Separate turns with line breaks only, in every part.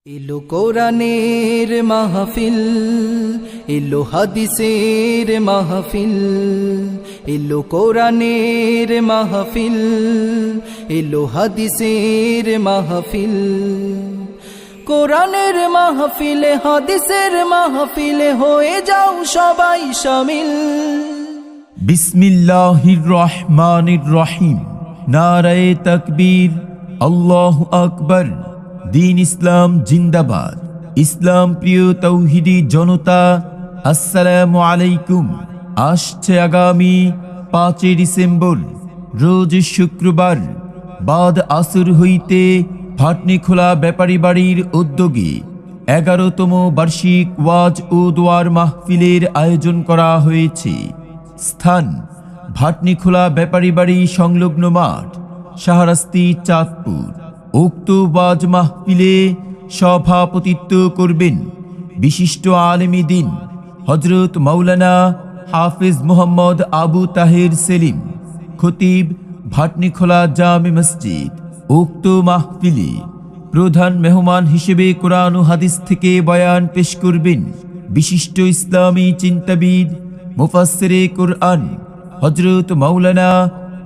এলো কোরআনের মাহফিল, এলো হাদিসের মাহফিল, এলো কোরআনের মাহফিল, এলো হাদিসের মাহফিল। কোরআনের মাহফিলে হাদিসের মাহফিলে হয়ে যাও সবাই শামিল।
বিসমিল্লাহির রহমানির রহিম। নারায়ে তাকবীর, আল্লাহু আকবার। দিন ইসলাম জিন্দাবাদ। ইসলাম প্রিয় তৌহিদি জনতা, আসসালামু আলাইকুম। আসছে আগামী 5 ডিসেম্বর রোজ শুক্রবার বাদ আসর হইতে ভাটনিখোলা ব্যাপারী বাড়ির উদ্যোগে 11তম বার্ষিক ওয়াজ ও দোয়ার মাহফিলের আয়োজন করা হয়েছে। স্থান ভাটনিখোলা ব্যাপারী বাড়ি সংলগ্ন মাঠ, শাহরাস্তি, চাঁদপুর। উক্ত ওয়াজ মাহফিলে সভাপতিত্ব করবেন বিশিষ্ট আলেমী দ্বীন হযরত মাওলানা হাফেজ মোহাম্মদ আবু তাহের সেলিম, খতিব, ভাটনিখোলা জামে মসজিদ। উক্ত মাহফিলে প্রধান মেহমান হিসেবে কোরআন ও হাদিস থেকে বয়ান পেশ করবেন বিশিষ্ট ইসলামী চিন্তাবিদ মুফাসসিরে কোরআন হযরত মাওলানা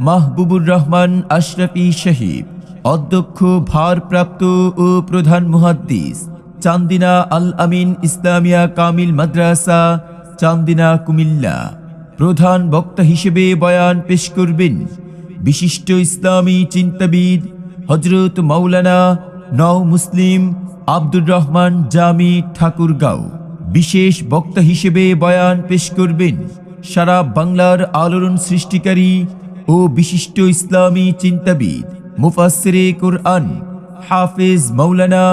মাহবুবুর রহমান আশরাফি সাহেব, অধ্যক্ষ ভারপ্রাপ্ত ও প্রধান মুহাদ্দিস, চান্দিনা আল আমিন ইসলামিয়া কামিল মাদ্রাসা, চান্দিনা, কুমিল্লা। প্রধান বক্তা হিসেবে বয়ান পেশ করবেন বিশিষ্ট ইসলামী চিন্তাবিদ হযরত মাওলানা নও মুসলিম আব্দুর রহমান জামি, ঠাকুরগাঁও। বিশেষ বক্তা হিসেবে বয়ান পেশ করবেন সারা বাংলার আলোড়ন সৃষ্টিকারী ও বিশিষ্ট ইসলামী চিন্তাবিদ মুফাসসিরে কোরআন হাফেজ মাওলানা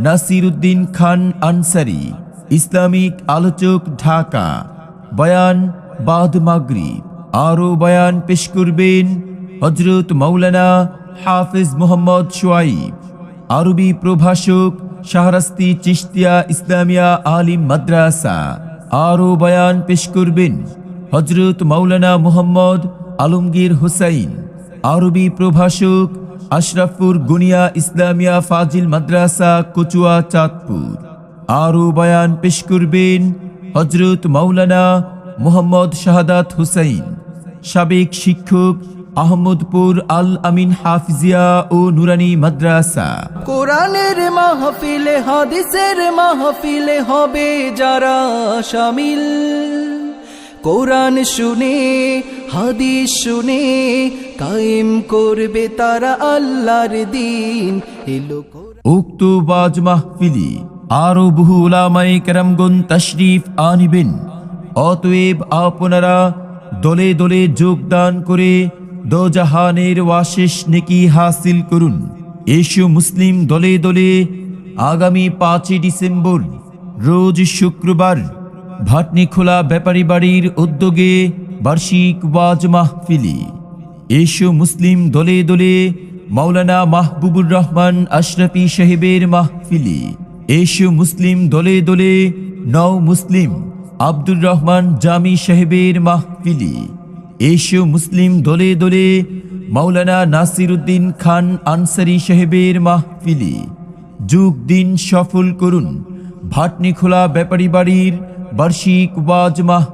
নাসিরউদ্দিন খান আনসারী, ইসলামিক আলোচক, ঢাকা। বয়ান বাদ মাগরিব। আরও বয়ান পেশ করবেন হযরত মাওলানা হাফেজ মোহাম্মদ শুআইব, আরবি প্রভাষক, শাহরাস্তি চিশতিয়া ইসলামিয়া আলিম মাদ্রাসা। আরও বয়ান পেশ করবেন হযরত মাওলানা মুহাম্মদ আলমগীর হুসাইন, আরবি প্রভাষক, আশরাফপুর গুনিয়া ইসলামিয়া ফাজিল মাদ্রাসা, কচুয়া, চাঁদপুর। আরও বয়ান পেশ করবেন হযরত মাওলানা মুহাম্মদ শাহাদাত হুসাইন, সাবেক শিক্ষক, আহমদপুর আল আমিন হাফিজিয়া ও নুরানি মাদ্রাসা।
কোরআনের মাহফিলে হাদিসের মাহফিলে হবে যারা শামিল, কোরআন শুনে হাদিস শুনে কায়েম করবে তারা আল্লাহর দ্বীন। এলো
উক্ত ওয়াজ মাহফিলে আরো বহু উলামায়ে কেরামগণ তাশরীফ আনিবেন। অতএব আপনারা দলে দলে যোগদান করে দোজাহানের ওয়াশেষ নেকি হাসিল করুন। এসো মুসলিম দলে দলে আগামী 5 ডিসেম্বর রোজ শুক্রবার ভাটনিখোলা ব্যাপারী বাড়ির উদ্যোগে বার্ষিক ওয়াজ মাহফিলে এসো মুসলিম দলে দলে মাওলানা মাহবুবুর রহমান আশরাফি সাহেবের মাহফিলে এসো মুসলিম দলে দলে নও মুসলিম আব্দুর রহমান জামি সাহেবের মাহফিলে এসো মুসলিম দলে দলে মাওলানা নাসিরউদ্দিন খান আনসারী সাহেবের মাহফিলে যুগ দিন সফল করুন ভাটনিখোলা ব্যাপারী বাড়ির বার্ষিক ওয়াজ মাহফিল।